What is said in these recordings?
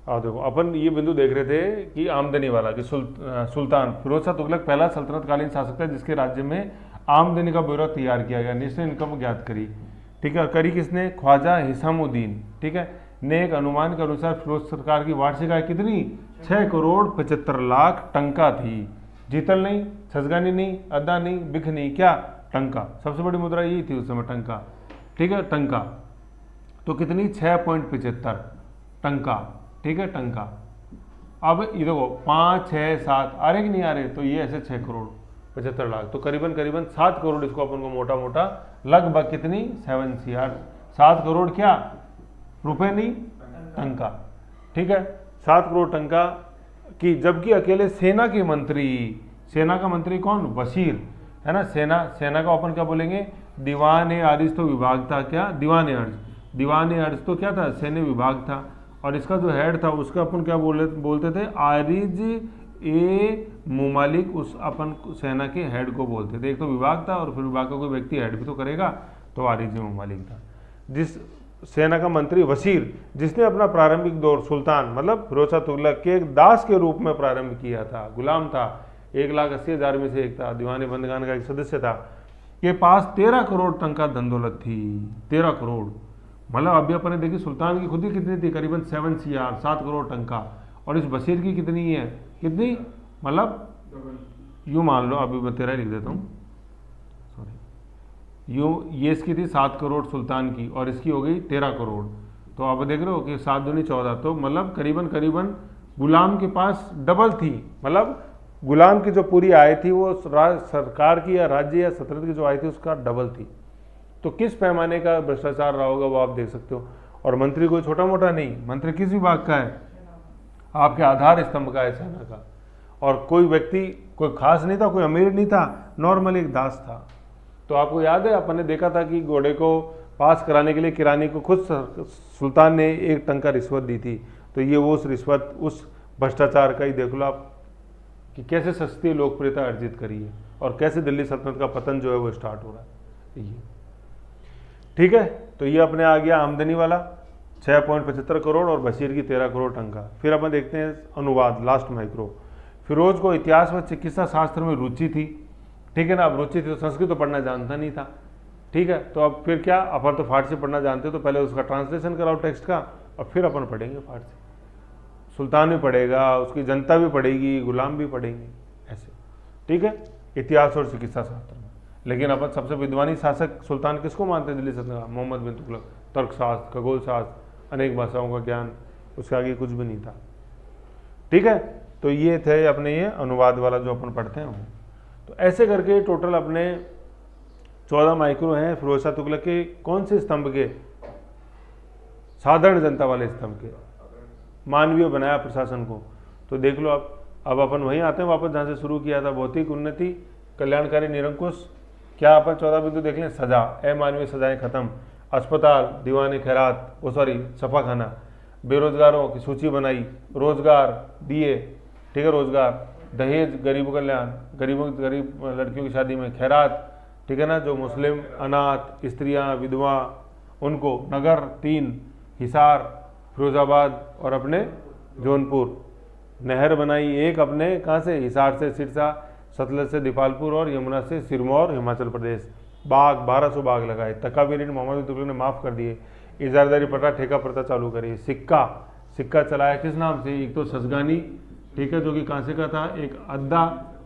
अब देखो अपन ये बिंदु देख रहे थे कि आमदनी वाला कि सुल्तान फिरोज शाह तुगलक पहला सल्तनतकालीन शासक था जिसके राज्य में आमदनी का ब्यौरा तैयार किया गया, नेशनल इनकम ज्ञात करी। ठीक है, और करी किसने? ख्वाजा हिसामुद्दीन, ठीक है, ने एक अनुमान के अनुसार फिरोज सरकार की वार्षिक आय कितनी? 6,75,00,000 टंका थी। जीतल नहीं, छजगानी नहीं, अद्दा नहीं, बिख नहीं, क्या? टंका। सबसे बड़ी मुद्रा यही थी उस समय, टंका। ठीक है, टंका। तो कितनी? 6.75 टंका। ठीक है, टंका। अब ये देखो 5, 6, 7 आ रहे कि नहीं आ रहे? तो ये ऐसे 6,75,00,000 तो करीबन करीबन 7 करोड़ इसको अपन को मोटा मोटा लगभग कितनी? 7 CR। 7 करोड़ क्या? रुपए नहीं, टंका। ठीक है, 7 करोड़ टंका की, जबकि अकेले सेना के मंत्री, सेना का मंत्री कौन? वजीर, है ना। सेना का अपन क्या बोलेंगे? दीवान-ए-अर्ज तो विभाग था, क्या? दीवान-ए-अर्ज तो क्या था? सैन्य विभाग था। और इसका जो हेड था उसका अपन क्या बोलते थे? आरिज-ए-मुमालिक, उस अपन सेना के हेड को बोलते थे। एक तो विभाग था और फिर विभाग का कोई व्यक्ति हेड भी तो करेगा, तो आरिज-ए-मुमालिक था। जिस सेना का मंत्री वजीर, जिसने अपना प्रारंभिक दौर सुल्तान मतलब फिरोज शाह तुगलक के एक दास के रूप में प्रारंभ किया था, गुलाम था, 1,80,000 में से एक था, दीवाने बंदगान का एक सदस्य था, के पास 13 करोड़ टंका धन दौलत थी। 13 करोड़ मतलब अभी अपने देखिए सुल्तान की खुद ही कितनी थी? करीबन 7 CR, 7 करोड़ टंका। और इस बशीर की कितनी है? कितनी? मतलब यूँ मान लो, अभी मैं 13 लिख देता हूँ, सॉरी, यूँ ये इसकी थी 7 करोड़ सुल्तान की, और इसकी हो गई 13 करोड़। तो आप देख रहे हो कि 7 दूनी 14, तो मतलब करीबन करीबन गुलाम के पास डबल थी। मतलब गुलाम की जो पूरी आय थी वो सरकार की या राज्य या सल्तनत की जो आय थी उसका डबल थी। तो किस पैमाने का भ्रष्टाचार रहा होगा वो आप देख सकते हो। और मंत्री कोई छोटा मोटा नहीं, मंत्री किस विभाग का है? आपके आधार स्तंभ का है, सेना का। और कोई व्यक्ति कोई खास नहीं था, कोई अमीर नहीं था, नॉर्मल एक दास था। तो आपको याद है अपन ने देखा था कि घोड़े को पास कराने के लिए किरानी को खुद सुल्तान ने 1 टंका रिश्वत दी थी। तो ये वो उस रिश्वत, उस भ्रष्टाचार का ही देख लो आप कि कैसे सस्ती लोकप्रियता अर्जित करी है और कैसे दिल्ली सल्तनत का पतन जो है वो स्टार्ट हो रहा है। ये ठीक है, तो ये अपने आ गया आमदनी वाला 6.75 करोड़ और बशीर की 13 करोड़ टंका। फिर अपन देखते हैं अनुवाद, लास्ट माइक्रो। फिरोज को इतिहास व चिकित्सा शास्त्र में रुचि थी। ठीक है ना, अब रुचि थी तो संस्कृत तो पढ़ना जानता नहीं था। ठीक है, तो अब फिर क्या, अपन तो फारसी पढ़ना जानते, तो पहले उसका ट्रांसलेशन कराओ टेक्स्ट का और फिर अपन पढ़ेंगे फारसी। सुल्तान भी पढ़ेगा, उसकी जनता भी पढ़ेगी, गुलाम भी पढ़ेंगे, ऐसे। ठीक है, इतिहास और चिकित्सा शास्त्र में। लेकिन अपन सबसे विद्वानी शासक सुल्तान किसको मानते हैं दिल्ली सल्तनत? मोहम्मद बिन तुगलक। तर्कशास्त्र, खगोल शास्त्र, अनेक भाषाओं का ज्ञान, उसके आगे कुछ भी नहीं था। ठीक है, तो ये थे अपने ये अनुवाद वाला जो अपन पढ़ते हैं वो। तो ऐसे करके टोटल अपने 14 माइक्रो हैं फिरोज शाह तुगलक के। कौन से स्तंभ के? साधारण जनता वाले स्तंभ के। मानवीय बनाया प्रशासन को। तो देख लो आप, अब अपन वहीं आते हैं वापस जहाँ से शुरू किया था। भौतिक उन्नति, कल्याणकारी निरंकुश, क्या अपन 14 बिंदु देख लें। सजा, अमानवीय सजाएं खत्म। अस्पताल, दीवाने खैरात, सफा खाना। बेरोजगारों की सूची बनाई, रोजगार दिए। ठीक है, रोजगार। दहेज, गरीब कल्याण, गरीब लड़कियों की शादी में खैरात। ठीक है ना, जो मुस्लिम, अनाथ, स्त्रियां, विधवा, उनको। नगर 3, हिसार, फिरोजाबाद और अपने जौनपुर। नहर बनाई एक अपने कहाँ से? हिसार से सिरसा, सतलज से दीपालपुर और यमुना से सिरमौर, हिमाचल प्रदेश। बाग, 1200 बाग लगाए। तकाबी ऋण मोहम्मद बिन तुगलक ने माफ़ कर दिए। इजारदारी प्रथा, ठेका प्रथा चालू करी। सिक्का चलाया किस नाम से? एक तो छजगानी, ठीक है, जो कि कांसे का था, एक अद्दा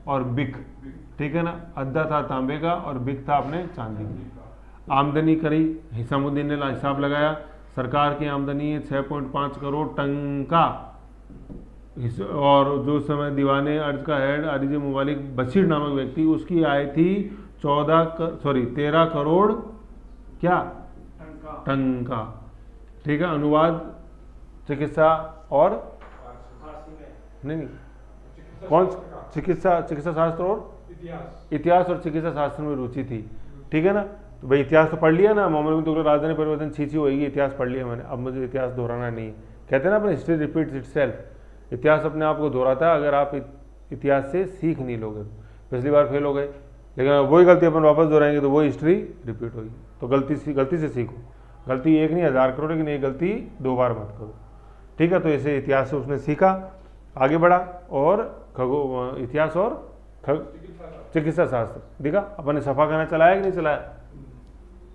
और बिक। ठीक है ना, अद्दा था तांबे का और बिक था अपने चांदी की। आमदनी करी, हिसामुद्दीन ने हिसाब लगाया। सरकार की आमदनी है 6.5 करोड़ टंका। और जो समय दीवाने अर्ज का हेड आरिज-ए-मुमालिक बशीर नामक व्यक्ति, उसकी आय थी 13 करोड़ क्या? टंका। ठीक है, अनुवाद, चिकित्सा और नहीं कौन? चिकित्सा शास्त्र और इतिहास और चिकित्सा शास्त्र में रुचि थी। ठीक है ना, तो भाई इतिहास तो पढ़ लिया ना, मोहम्मद बिन तुगलक राजधानी परिवर्तन छीछी होगी, इतिहास पढ़ लिया मैंने, अब मुझे इतिहास दोहराना नहीं है। कहते हैं ना अपने हिस्ट्री रिपीट्स इटसेल्फ। इतिहास अपने आप को दोहराता है अगर आप इतिहास से सीख नहीं लोगे। पिछली बार फेल हो गए, लेकिन वही गलती अपन वापस दोहराएंगे तो वही हिस्ट्री रिपीट होगी। तो गलती से सीखो। गलती एक नहीं 1000 करो, लेकिन एक गलती 2 बार मत करो। ठीक है, तो ऐसे इतिहास से उसने सीखा, आगे बढ़ा और इतिहास और चिकित्सा शास्त्र देखा। अपन ने सफाखाना चलाया कि नहीं चलाया?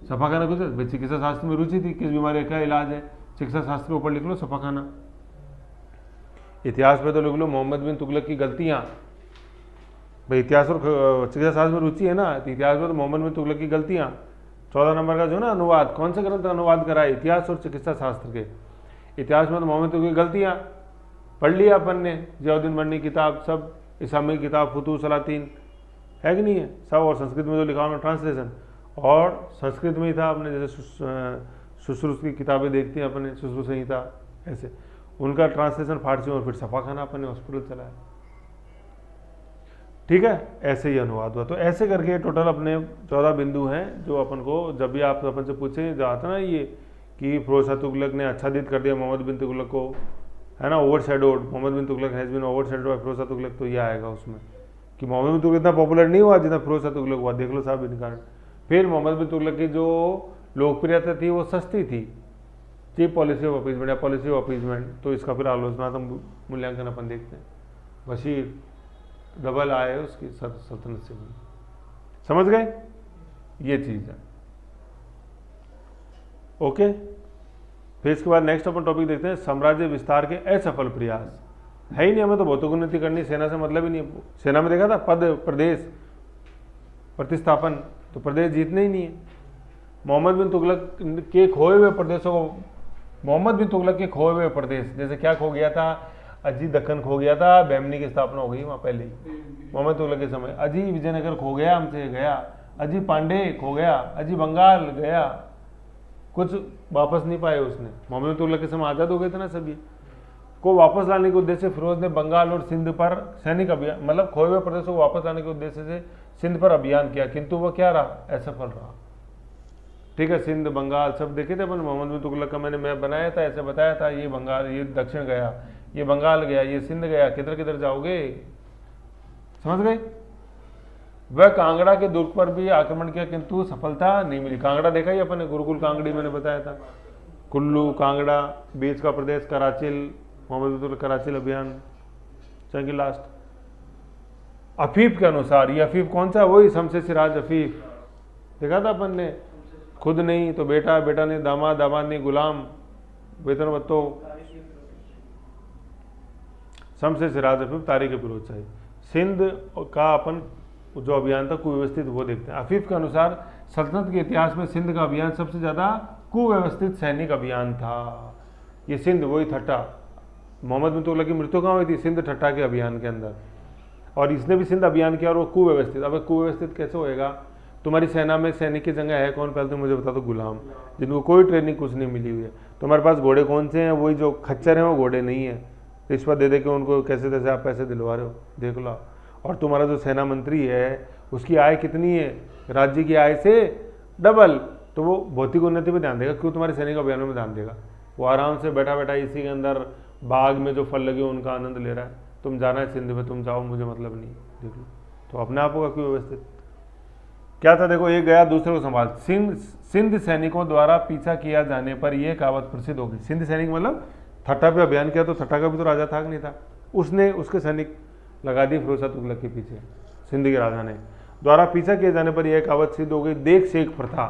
सफाखाना कुछ चिकित्सा शास्त्र में रुचि थी, किस बीमारी का इलाज है, चिकित्सा शास्त्र के ऊपर लिख लो सफाखाना। इतिहास में तो लिख लो मोहम्मद बिन तुगलक की गलतियां। भाई इतिहास और चिकित्सा शास्त्र में रुचि है ना, तो इतिहास में तो मोहम्मद बिन तुगलक की गलतियां। 14 नंबर का जो ना अनुवाद, कौन से ग्रंथ का अनुवाद करा है? इतिहास और चिकित्सा शास्त्र के। इतिहास में तो मोहम्मद तुगलक की गलतियां पढ़ लिया अपन ने, जियाउद्दीन बन्नी किताब, सब इस्लामी किताब फुतूह सलातीन है कि नहीं है सब, और संस्कृत में जो लिखा उन्होंने ट्रांसलेशन, और संस्कृत में ही था अपने, जैसे सुश्रुत की किताबें देखती हैं अपने, सुश्रुत संहिता ऐसे, उनका ट्रांसलेशन फारसी में, और फिर सफाखाना अपन ने हॉस्पिटल चलाया। ठीक है, ऐसे ही अनुवाद हुआ। तो ऐसे करके टोटल अपने 14 बिंदु हैं जो अपन को, जब भी आप अपन से पूछे जाता ना ये कि फिरोज शाह तुगलक ने आच्छादित कर दिया मोहम्मद बिन तुगलक को, है ना, overshadowed, Mohammad bin Tughlaq has been overshadowed by Firoz Shah Tughlaq, तो ये आएगा उसमें कि मोहम्मद बिन तुगलक इतना पॉपुलर नहीं हुआ जितना फिरोज शाह तुगलक हुआ, देख लो साहब इन कारण। फिर मोहम्मद बिन तुगलक की जो लोकप्रियता थी वो सस्ती थी, चीप पॉलिसी ऑफ अपीजमेंट या पॉलिसी ऑफ अपीजमेंट, तो इसका फिर आलोचनात्मक मूल्यांकन अपन देखते हैं। बशीर डबल आए उसकी सल्तनत से भी, समझ गए, ये चीज़ है। ओके, फिर इसके बाद नेक्स्ट अपन टॉपिक देखते हैं, साम्राज्य विस्तार के असफल प्रयास। है ही नहीं, हमें तो भौतिक उन्नति करनी, सेना से मतलब ही नहीं। सेना में देखा था पद प्रदेश प्रतिस्थापन, तो प्रदेश जीतने ही नहीं है। मोहम्मद बिन तुगलक के खोए हुए प्रदेशों को, मोहम्मद बिन तुगलक के खोए हुए प्रदेश, जैसे क्या खो गया था, अजी दक्कन खो गया था, बैमनी की स्थापना हो गई वहाँ पहले ही मोहम्मद तुगलक के समय। अजी विजयनगर खो गया, हमसे गया, अजी पांडे खो गया, अजी बंगाल गया, कुछ वापस नहीं पाए उसने। मोहम्मद बिन तुगलक के समय आज़ाद हो गए थे ना सभी को, वापस लाने के उद्देश्य से फिरोज ने बंगाल और सिंध पर सैनिक अभियान, मतलब खोए हुए प्रदेशों को वापस लाने के उद्देश्य से सिंध पर अभियान किया, किंतु वह क्या रहा, असफल रहा। ठीक है, सिंध बंगाल सब देखे थे अपन, मोहम्मद बिन तुगलक का मैंने मैप बनाया था, ऐसे बताया था, ये बंगाल, ये दक्षिण गया, ये बंगाल गया, ये सिंध गया, किधर किधर जाओगे, समझ गए। वह कांगड़ा के दुर्ग पर भी आक्रमण किया, किंतु सफलता नहीं मिली। कांगड़ा देखा ही अपन ने, गुरुकुल कांगड़ी मैंने बताया था, कुल्लू कांगड़ा बीच का प्रदेश, कराचिल, मोहम्मद बिन तुगलक कराचिल अभियान, चंगी लास्ट। अफीफ के अनुसार, ये अफीफ कौन सा, वही शमशेर सिराज अफीफ देखा था अपन ने, खुद नहीं तो बेटा, बेटा नहीं दामाद, दामाद नहीं गुलाम, वेतन बत्तो, शमशेर सिराज अफीफ तारीख फिरोज शाही। सिंध का अपन जो अभियान था कुव्यवस्थित, वो देखते हैं। अफीफ के अनुसार सल्तनत के इतिहास में सिंध का अभियान सबसे ज़्यादा कुव्यवस्थित सैनिक अभियान था। ये सिंध वही ठट्टा, मोहम्मद बिन तुगलक की मृत्यु कहाँ हुई थी, सिंध ठट्टा के अभियान के अंदर, और इसने भी सिंध अभियान किया और वो कुव्यवस्थित। अब कुव्यवस्थित कैसे होएगा, तुम्हारी सेना में सैनिक की जगह है कौन, पहले तो मुझे बता दो, गुलाम, जिनको कोई ट्रेनिंग कुछ नहीं मिली हुई है। तुम्हारे पास घोड़े कौन से हैं, वही जो खच्चर हैं वो घोड़े नहीं है, रिश्वत दे दे के उनको कैसे तैसे आप पैसे दिलवा रहे हो, देख लो। और तुम्हारा जो सेना मंत्री है उसकी आय कितनी है, राज्य की आय से डबल, तो वो भौतिक उन्नति पर ध्यान देगा, क्यों तुम्हारे सैनिक अभियानों में ध्यान देगा। वो आराम से बैठा बैठा इसी के अंदर बाग में जो फल लगे उनका आनंद ले रहा है। तुम जाना है सिंध में, तुम जाओ, मुझे मतलब नहीं, देख लो। तो अपने आप होगा क्यों व्यवस्थित। क्या था देखो, एक गया दूसरे को संभाल। सिंध सैनिकों द्वारा पीछा किया जाने पर यह कहावत प्रसिद्ध होगी। सिंध सैनिक मतलब ठट्टा पे अभियान किया, तो ठट्टा का भी तो राजा था कि नहीं था, उसने उसके सैनिक लगा दी फिरोज शाह तुगलक के पीछे, सिंध के राजा ने। द्वारा पीछा किए जाने पर यह कहावत सिद्ध हो गई। देख शेख प्रथा,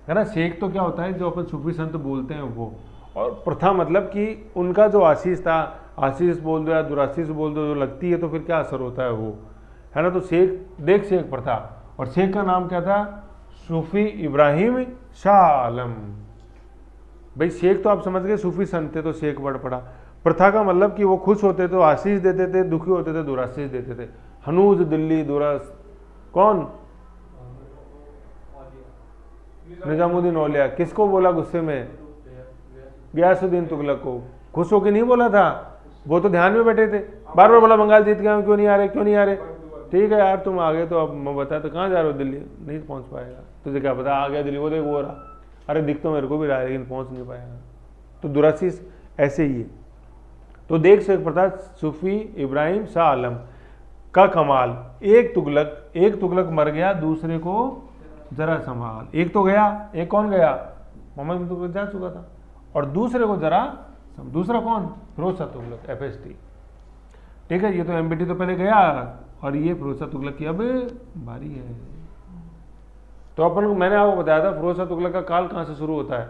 है ना, शेख तो क्या होता है, जो अपन सूफी संत बोलते हैं वो, और प्रथा मतलब कि उनका जो आशीष था, आशीष बोल दो या दुराशीष बोल दो, जो लगती है तो फिर क्या असर होता है वो, है ना। तो शेख, देख शेख प्रथा, और शेख का नाम क्या था, सूफी इब्राहिम शाह आलम। भाई शेख तो आप समझ गए, सूफी संत थे तो शेख वर्ड पड़ा। प्रथा का मतलब कि वो खुश होते तो आशीष देते थे, दुखी होते थे दुराशीष देते थे। हनूज दिल्ली दुरास, कौन, निजामुद्दीन औलिया, किसको बोला गुस्से में, गयासुद्दीन तुगलक को। खुश होकर नहीं बोला था, वो तो ध्यान में बैठे थे, बार बार बोला बंगाल जीत गया, क्यों नहीं आ रहे, क्यों नहीं आ रहे। ठीक है यार, तुम आ गए तो अब मैं बताया तो कहाँ जा रहे हो, दिल्ली नहीं पहुँच पाएगा, तुझे क्या पता, आ गया दिल्ली, वो देख वो रहा, अरे दिख तो मेरे को भी रहा है लेकिन पहुँच नहीं पाएगा। तो दुराशीष ऐसे ही है। तो देख शेख प्रथा, सूफी इब्राहिम शाह आलम का कमाल, एक तुगलक मर गया, दूसरे को जरा संभाल। एक तो गया, एक कौन गया, मोहम्मद बिन तुगलक जा चुका था, और दूसरे को जरा दूसरा कौन? फिरोज शाह तुगलक, FST। ठीक है, ये तो MBT तो पहले गया और ये फिरोज शाह तुगलक की अब बारी है। तो अपन को मैंने आपको बताया था फिरोज शाह तुगलक का काल कहां से शुरू होता है?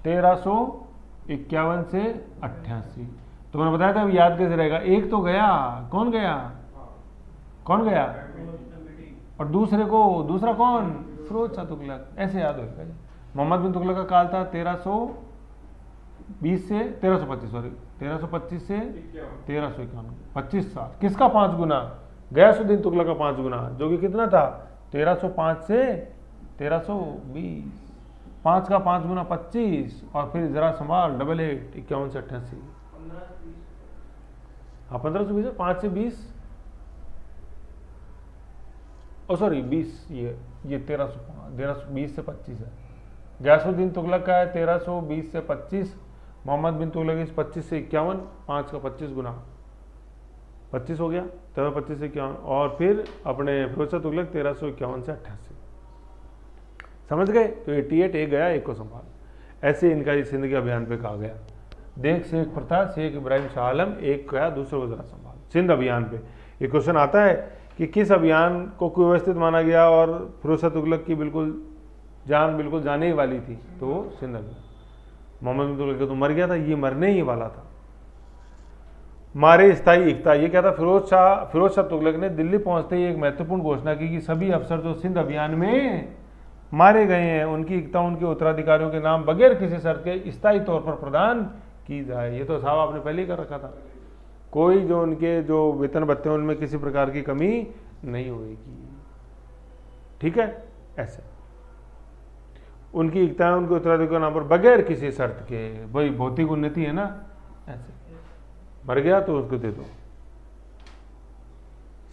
1351 से 88। तो मैंने बताया था अब याद कैसे रहेगा, एक तो गया, कौन गया? कौन गया? और दूसरा कौन? फिरोज शाह तुगलक। ऐसे याद होगा। मोहम्मद बिन तुगलक का काल था 1320 से 1325 से 1351, 25 साल। किसका 5 गुना? गयासुद्दीन तुगलक का 5 गुना, जो कि कितना था? 1305 से 1320। 5 का 5 गुना 25, और फिर जरा संभाल, 88, 51 से 88। हाँ 1520, 5 से 20, सॉरी 20, ये 1320 से 25 है। गयासुद्दीन तुगलक का है 1320 से 25, मोहम्मद बिन तुगलक 25 से 51, 5 का 25 गुना 25 हो गया, 25 से 51, और फिर अपने फिरोज शाह तुगलक 1351 से 88। समझ गए? तो 88 एक गया, एक को संभाल। ऐसे इनका इस सिंध के अभियान पे कहा गया। देख शेख प्रताप, शेख इब्राहिम शाह आलम, एक गया, दूसरे को जरा संभाल। सिंध अभियान पे ये क्वेश्चन आता है कि किस अभियान को कुव्यवस्थित माना गया और फिरोज शाह तुगलक की जान बिल्कुल जाने ही वाली थी, तो सिंध अभियान। मोहम्मद बिन तुगलक तो मर गया था, ये मरने ही वाला था। मारे स्थायी एकता, ये क्या था? फिरोज शाह तुगलक ने दिल्ली पहुंचते ही एक महत्वपूर्ण घोषणा की कि सभी अफसर जो सिंध अभियान में मारे गए हैं उनकी एकता उनके उत्तराधिकारियों के नाम बगैर किसी शर्त के स्थायी तौर पर प्रदान की जाए। ये तो साहब आपने पहले ही कर रखा था, कोई जो उनके जो वेतन भत्ते हैं उनमें किसी प्रकार की कमी नहीं होगी। ठीक है, ऐसे उनकी एकता उनके उत्तराधिकारियों के नाम पर बगैर किसी शर्त के। वही भौतिक उन्नति है ना, ऐसे मर गया तो उसको दे दो।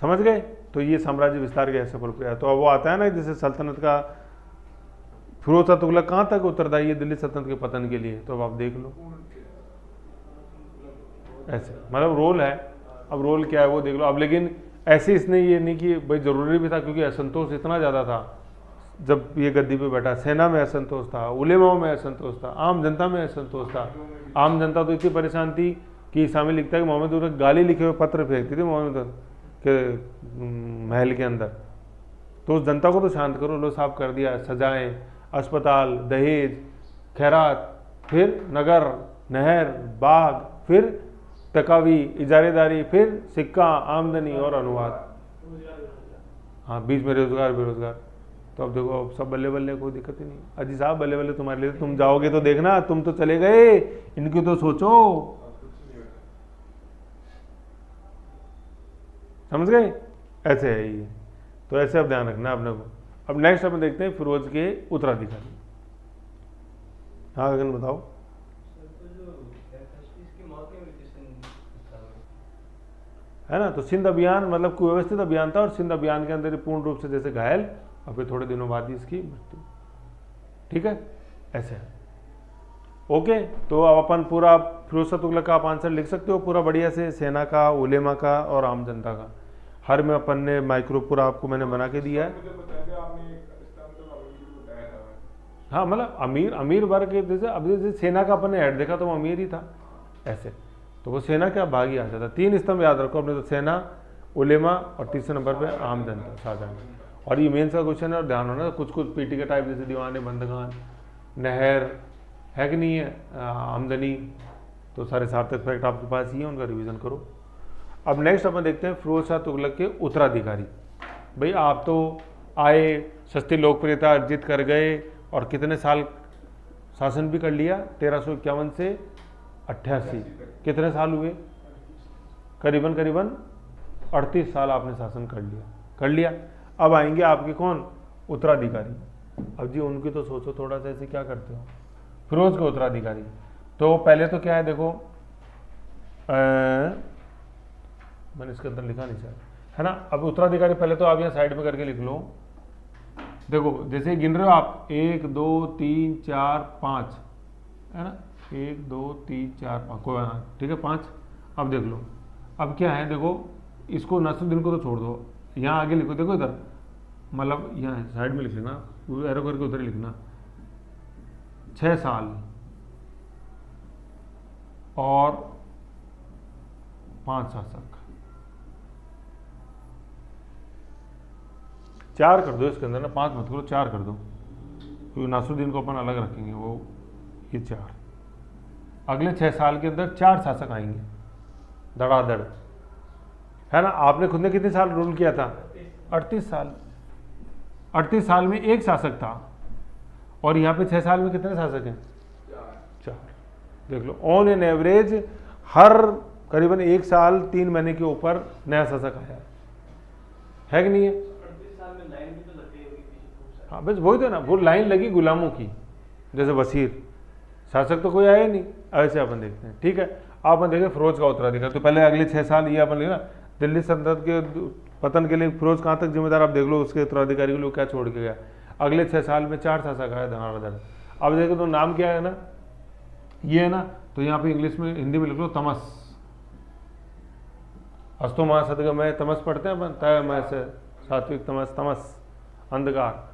समझ गए? तो ये साम्राज्य विस्तार के ऐसे प्रक्रिया। तो अब वो आता है ना, जैसे सल्तनत का फिरोज शाह तुगलक कहां तक उत्तरदायी है दिल्ली सल्तनत के पतन के लिए, तो अब आप देख लो। ऐसे मतलब रोल है, अब रोल क्या है वो देख लो अब। लेकिन ऐसे इसने ये नहीं कि भाई जरूरी भी था, क्योंकि असंतोष इतना ज़्यादा था जब ये गद्दी पे बैठा। सेना में असंतोष था, उलेमाओं में असंतोष था, आम जनता में असंतोष था। आम जनता तो इतनी परेशान थी कि सामने लिखता है कि मोहम्मद तुगलक गाली लिखे हुए पत्र फेंकती थी मोहम्मद के महल के अंदर। तो उस जनता को तो शांत करो, लो साफ कर दिया, सजाएं, अस्पताल, दहेज, खैरात, फिर नगर, नहर, बाग, फिर तकावी, इजारेदारी, फिर सिक्का, आमदनी और अनुवाद। हाँ, बीच में रोजगार बेरोजगार। तो अब देखो, अब सब बल्ले बल्ले, कोई दिक्कत ही नहीं। अजी साहब बल्ले बल्ले तुम्हारे लिए, तुम जाओगे तो देखना, तुम तो चले गए, इनकी तो सोचो। समझ गए? ऐसे है ये। तो ऐसे अब ध्यान रखना अपने को। अब नेक्स्ट अपन देखते हैं फिरोज के उत्तराधिकारी। हाँ अगन बताओ। है ना, तो सिंध अभियान मतलब कुव्यवस्थित अभियान था, और सिंध अभियान के अंदर पूर्ण रूप से जैसे घायल, और फिर थोड़े दिनों बाद ही इसकी मृत्यु। ठीक है, ऐसे है। ओके, तो अब अपन पूरा फिरोज शाह तुगलक का आप आंसर लिख सकते हो पूरा बढ़िया से, सेना का, उलेमा का और आम जनता का। हर में अपन ने माइक्रो पूरा आपको मैंने बना के दिया है। हाँ मतलब अमीर वर्ग के, जैसे अब जैसे सेना का अपन ने ऐड देखा तो वो अमीर ही था ऐसे, तो वो सेना का भाग ही आ जाता। 3 स्तंभ याद रखो अपने, तो सेना, उलेमा और तीसरे नंबर पे आम जनता, साधारण। और ये मेंस का क्वेश्चन है, और ध्यान होना कुछ पीटी के टाइप, जैसे दीवाने, बंदगान, नहर है कि नहीं है, आमदनी, तो सारे सार्थक फैक्ट आपके पास ही है, उनका रिवीजन करो। अब नेक्स्ट अपन देखते हैं फिरोज शाह तुगलक के उत्तराधिकारी। भाई आप तो आए, सस्ती लोकप्रियता अर्जित कर गए, और कितने साल शासन भी कर लिया, 1351 से 88, कितने साल हुए? करीबन 38 साल आपने शासन कर लिया। अब आएंगे आपके कौन? उत्तराधिकारी। अब जी उनकी तो सोचो थोड़ा सा, ऐसे क्या करते हो फिरोज के उत्तराधिकारी। तो पहले तो क्या है देखो, मैंने इसके अंदर लिखा नहीं शायद, है ना। अब उत्तराधिकारी पहले तो आप यहाँ साइड में करके लिख लो। देखो जैसे गिन रहे हो आप, 1 2 3 4 5, है ना, 1 2 3 4 5, कोई हाँ ठीक है 5। अब देख लो, अब क्या है देखो, इसको नसरुद्दीन को तो छोड़ दो, यहाँ आगे लिखो, देखो इधर, मतलब यहाँ साइड में लिख लेना, एरो करके उधर ही लिखना। 6 साल और 5 शासक। 4 कर दो इसके अंदर ना, 5 मत करो, 4 कर दो, क्योंकि नासरुद्दीन को अपन अलग रखेंगे, वो ये 4। अगले 6 साल के अंदर 4 शासक आएंगे धड़ाधड़, है ना। आपने खुद ने कितने साल रूल किया था? 38 साल। 38 साल में 1 शासक था, और यहाँ पे 6 साल में कितने शासक हैं? 4। देख लो, ऑन एन एवरेज हर करीबन 1 साल 3 महीने के ऊपर नया शासक आया है कि नहीं है? हाँ बस वही तो ना, वो लाइन लगी गुलामों की, जैसे वसीर, शासक तो कोई आया नहीं। ऐसे अपन देखते हैं, ठीक है। अपन देखें फिरोज का उत्तराधिकारी, तो पहले अगले 6 साल ये अपन लेना, दिल्ली सल्तनत के पतन के लिए फिरोज कहाँ तक जिम्मेदार, आप देख लो उसके उत्तराधिकारी के लोग क्या छोड़ के गया। अगले 6 साल में 4 शासक आए धड़ाधड़। अब देखो तो नाम क्या है ना, ये है ना, तो यहाँ पे इंग्लिश में हिंदी में लिख लो तमस। अस्तो महासदगमय तमस पढ़ते हैं अपन, तय मय से सात्विक तमस, तमस अंधकार,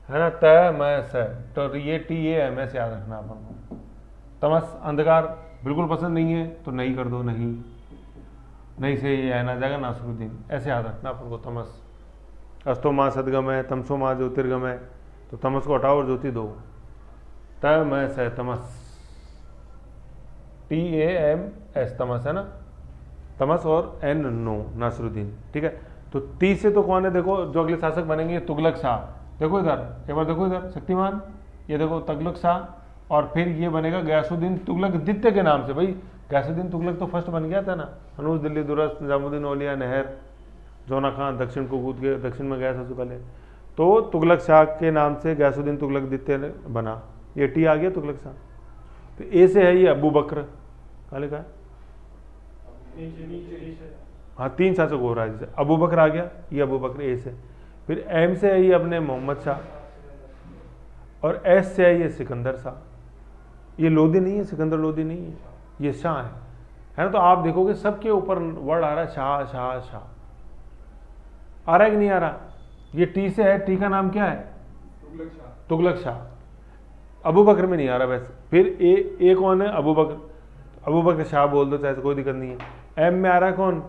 है ना, तय मय से, तो ये TAMS याद रखना अपन को। तमस अंधकार बिल्कुल पसंद नहीं है तो नहीं कर दो, नहीं से ये आना जाएगा नासरुद्दीन, ऐसे याद रखना अपन को। तमस अस्तो माँ सदगमय, तमसो माँ ज्योतिर्गमय, तो तमस को हटाओ और ज्योति दो। तय मय से तमस, TAMS तमस है ना, तमस और N नो नासरुद्दीन, ठीक है। तो 30 से तो कौन है, देखो जो अगले शासक बनेंगे तुगलक शाह, देखो इधर एक बार, देखो इधर शक्तिमान, ये देखो तुगलक शाह, और फिर ये बनेगा गयासुद्दीन तुगलक द्वितीय के नाम से। भाई गयासुद्दीन तुगलक तो फर्स्ट बन गया था ना, हनूज दिल्ली दुरस्त निजामुद्दीन औलिया नहर जोना खान दक्षिण को कूद के दक्षिण में गया सबसे पहले, तो तुगलक शाह के नाम से गयासुद्दीन तुगलक द्वितीय बना। ये T आ गया तुगलक शाह। तो ए से है ये अबू बकर, कहा लिखा है, हाँ 3 शासक हो रहा है, जैसे अबू बकर आ गया, ये अबू बकर ए से। फिर M से है ये अपने मोहम्मद शाह, और S से है ये सिकंदर शाह। ये लोधी नहीं है, सिकंदर लोधी नहीं है, ये शाह है ना। तो आप देखोगे सबके ऊपर वर्ड आ रहा है शाह शाह शाह, आ रहा है कि नहीं आ रहा? ये T से है, T का नाम क्या है? तुगलक शाह। अबू बकर में नहीं आ रहा वैसे। फिर ए कौन है? अबू बकर, अबू बकर शाह बोल दो चाहे, कोई दिक्कत नहीं है। M में आ रहा है कौन?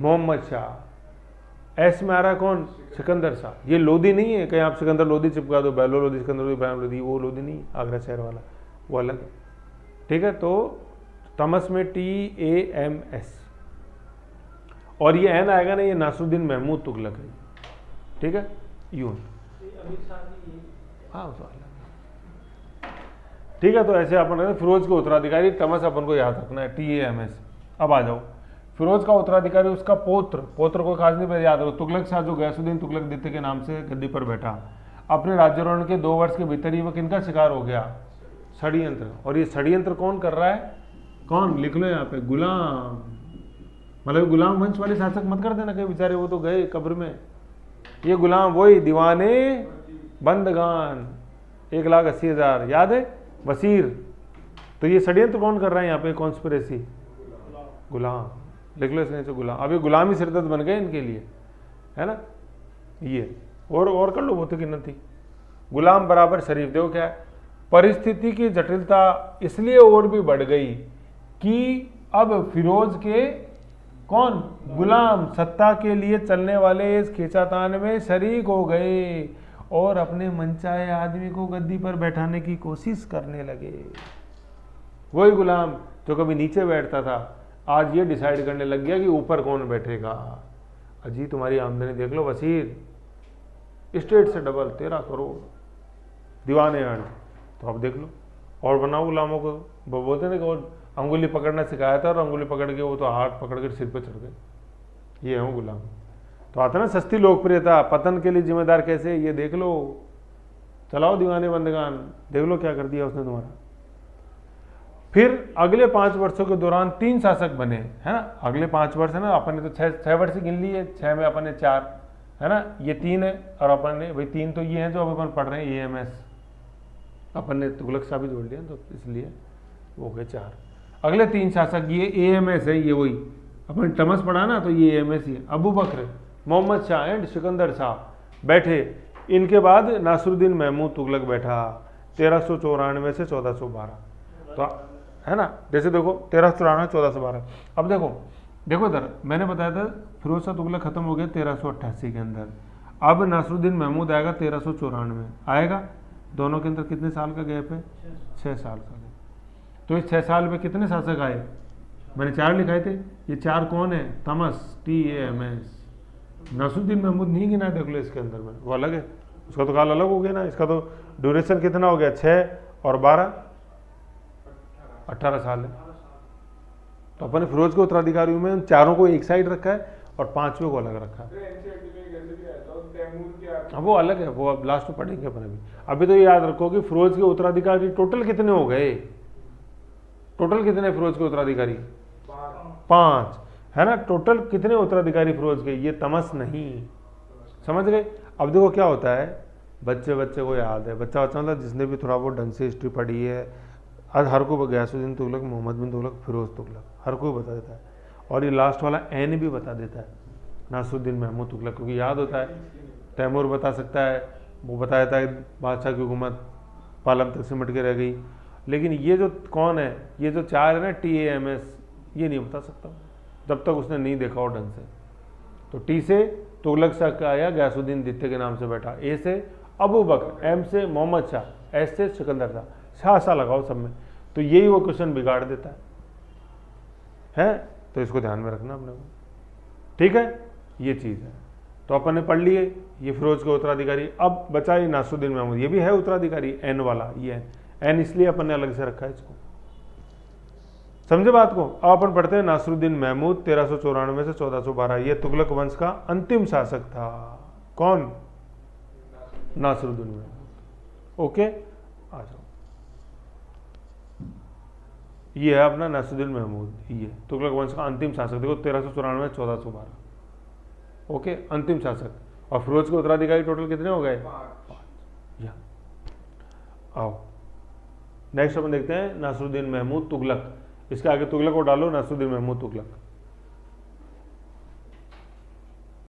मोहम्मद शाह। S में आ रहा है कौन? सिकंदर शाह। ये लोधी नहीं है, कहीं आप सिकंदर लोधी चिपका दो, बैलो लोधी, सिकंदर लोधी, इब्राहिम लोधी, वो लोधी नहीं है, आगरा शहर वाला, वो अलग है, ठीक है। तो तमस में TAMS, और ये N आएगा ना, ये नासरुद्दीन महमूद तुगलक है, ठीक है। यूं, हाँ ठीक है। तो ऐसे अपन फिरोज के उत्तराधिकारी तमस अपन को याद रखना है, TAMS। अब आ जाओ, फिरोज का उत्तराधिकारी उसका पौत्र को खास नहीं, याद रखो, तुगलक शाह जो गयासुद्दीन तुगलक द्वितीय के नाम से गद्दी पर बैठा। अपने राज्यारोहण के 2 वर्ष के भीतर ही वह किनका शिकार हो गया? षड्यंत्र। और ये षड्यंत्र कौन कर रहा है? कौन? लिख लो यहाँ पे, गुलाम। मतलब गुलाम वंश वाले शासक मत कर देना कहीं, बेचारे वो तो गए कब्र में। ये गुलाम वही दीवाने बंदगान, 1,80,000, याद है? वसीर। तो ये षड्यंत्र कौन कर रहा है यहाँ पे? कॉन्स्पिरेसी, गुलाम। लिख लो इसके नीचे गुलाम। अभी गुलामी सिरदर्द बन गए इनके लिए, है ना। ये और कर लो, वो तो किन्नत थी। गुलाम बराबर शरीफ। देखो क्या है, परिस्थिति की जटिलता इसलिए और भी बढ़ गई कि अब फिरोज के कौन? गुलाम सत्ता के लिए चलने वाले इस खींचातान में शरीक हो गए और अपने मनचाहे आदमी को गद्दी पर बैठाने की कोशिश करने लगे। वही गुलाम जो कभी नीचे बैठता था, आज ये डिसाइड करने लग गया कि ऊपर कौन बैठेगा। अजी तुम्हारी आमदनी देख लो वसीर, स्टेट से डबल, 13 करोड़, दीवाने अर्न। तो अब देख लो, और बनाओ गुलामों को। बोलते थे कि वो अंगुली पकड़ना सिखाया था, और अंगुली पकड़ के वो तो हाथ पकड़ कर सिर पे चढ़ गए। ये है वो गुलाम। तो आता ना सस्ती लोकप्रियता, पतन के लिए जिम्मेदार कैसे, ये देख लो। चलाओ दीवाने बंदगान, देख लो क्या कर दिया उसने तुम्हारा। फिर अगले 5 वर्षों के दौरान 3 शासक बने, है ना। अगले 5 वर्ष है ना, अपन ने तो 6 वर्ष गिन लिए, 6 में अपन ने 4, है ना, ये 3 है, और अपन ने भाई 3 तो ये हैं जो अब अपन पढ़ रहे हैं, AMS। अपन ने तुगलक शाह भी जोड़ लिया, तो इसलिए वो हो गए 4। अगले 3 शासक, ये AMS है, ये वही अपन तमस पढ़ा ना, तो ये AMS ही है। अबू बकर, मोहम्मद शाह एंड सिकंदर शाह बैठे। इनके बाद नासरुद्दीन महमूद तुगलक बैठा। 1394 से 1412, तो है ना। जैसे देखो 1394 1412। अब देखो इधर मैंने बताया था फिरोज शाह तुगलक खत्म हो गया 1388 के अंदर। अब नासरुद्दीन महमूद आएगा 1394 आएगा। दोनों के अंदर कितने साल का गैप है? 6 साल का गैप। तो इस 6 साल में कितने शासक आए? मैंने 4 लिखाए थे। ये 4 कौन है? तमस, TAMS। नासरुद्दीन महमूद नहीं गिना, देख लो इसके अंदर में, वो अलग है, उसका तो काल अलग हो गया ना। इसका तो ड्यूरेशन कितना हो गया? 6 और 12 18 साल है। तो अपन ने फिरोज के उत्तराधिकारियों में उन 4 को एक साइड रखा है और 5वें को अलग रखा है। अब वो अलग है, वो अब लास्ट में पढ़ेंगे अपन। अभी तो ये याद रखो कि फिरोज के उत्तराधिकारी टोटल कितने हो गए? टोटल कितने फिरोज के उत्तराधिकारी? 5, है ना। टोटल कितने उत्तराधिकारी फिरोज के? ये तमस नहीं, समझ गए। अब देखो क्या होता है, बच्चे को याद है, बच्चा मतलब जिसने भी थोड़ा बहुत ढंग से हिस्ट्री पढ़ी है, आज हर को गयासुद्दीन तुगलक, मोहम्मद बिन तुगलक, फिरोज तुगलक, हर कोई बता देता है। और ये लास्ट वाला एन भी बता देता है, नासरुद्दीन महमूद तुगलक, क्योंकि याद होता है। तैमूर बता सकता है, वो बता देता है बादशाह की हुकूमत पालम तक सिमट के रह गई। लेकिन ये जो कौन है, ये जो 4 है ना, TAMS, ये नहीं बता सकता जब तक उसने नहीं देखा हो ढंग से। तो टी से तुगलक शाह का आया, गयासुद्दीन द्वितीय के नाम से बैठा। ए से अबू बकर, M से मोहम्मद शाह, S से सिकंदर शाह, शाह लगाओ सब में। तो यही वो क्वेश्चन बिगाड़ देता है। तो इसको ध्यान में रखना अपने को, ठीक है। ये चीज़ है। तो अपन ने पढ़ लिए ये फिरोज के उत्तराधिकारी। अब बचा ये नासरुद्दीन महमूद, ये भी है उत्तराधिकारी, N वाला। ये N इसलिए अपन ने अलग से रखा है इसको, समझे बात को। अब अपन पढ़ते हैं नासरुद्दीन महमूद 1394 से 1412। ये तुगलक वंश का अंतिम शासक था। कौन? नासरुद्दीन महमूद। ओके, आ जाओ। ये है अपना नासरुद्दीन महमूद, ये तुगलक वंश का अंतिम शासक। देखो 1394 1412, ओके, अंतिम शासक। और फिरोज के उत्तराधिकारी टोटल कितने हो गए? 5। आओ नेक्स्ट अपन देखते हैं नासरुद्दीन महमूद तुगलक। इसके आगे तुगलक को डालो, नासरुद्दीन महमूद तुगलक।